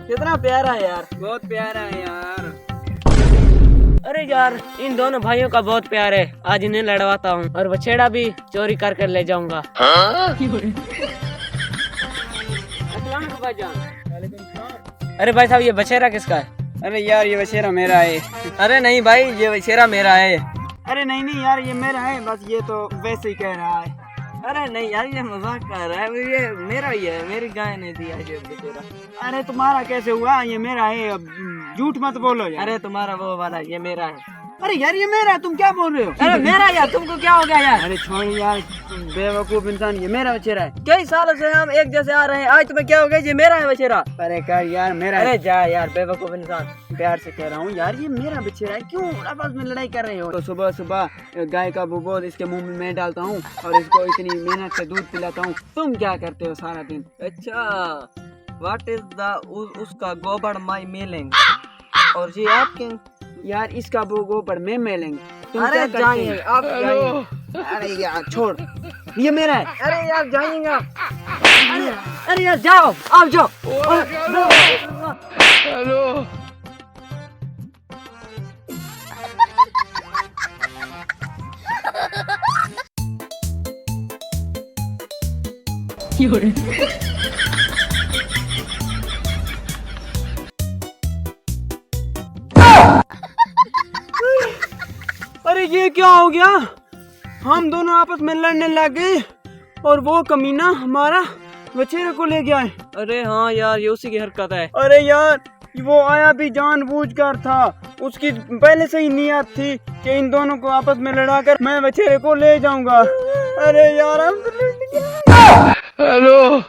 कितना प्यारा है यार, बहुत प्यारा है यार। अरे यार इन दोनों भाइयों का बहुत प्यार है, आज इन्हें लड़वाता हूँ और बछेड़ा भी चोरी कर कर ले जाऊंगा। अस्सलाम भाईजान। अरे भाई साहब ये बछेरा किसका है? अरे यार ये बछेरा मेरा है। अरे नहीं भाई, ये बछेरा मेरा है। अरे नहीं यार ये मेरा है, बस ये तो वैसे ही कह रहा है। अरे नहीं यार, ये मजाक कर रहा है, ये मेरा ही है, मेरी गाय ने दिया ये बछेरा। अरे तुम्हारा कैसे हुआ? ये मेरा है, अब झूठ मत बोलो यार। अरे तुम्हारा वो वाला, ये मेरा है। अरे यार ये मेरा है, तुम क्या बोल रहे हो? अरे मेरा यार, तुमको क्या हो गया यार? अरे छोड़ यार बेवकूफ इंसान, ये मेरा बछेरा है। कई सालों से हम एक जैसे आ रहे हैं, आज तुम्हें क्या हो गया? ये मेरा है बछेरा। अरे कर यार मेरा है। अरे जा यार बेवकूफ इंसान। प्यार से कह रहा हूँ यार, ये मेरा बछेरा है, क्यों आपस में लड़ाई कर रहे हो? तो सुबह सुबह गाय का बोबोल इसके मुंह में मैं डालता हूँ और इसको इतनी मेहनत से दूध पिलाता हूँ। तुम क्या करते हो सारा दिन? अच्छा, व्हाट इज द उसका गोबर माई मेलिंग, और ये आपके? यार इसका वो गोबर में मेलेंगे। तुम अरे क्या करते जाइए हो? आप, जाइए। अरे यार छोड़, ये मेरा है। अरे यार जाइए आप। अरे यार जाओ, आप जाओ। हेलो। अरे ये क्या हो गया? हम दोनों आपस में लड़ने लग गए और वो कमीना हमारा बछेरे को ले गया है। अरे हाँ यार, ये उसी की हरकत है। अरे यार वो आया भी जानबूझकर था, उसकी पहले से ही नियत थी कि इन दोनों को आपस में लड़ाकर मैं बछेरे को ले जाऊंगा। अरे यार हम तो लड़ गए। हेलो।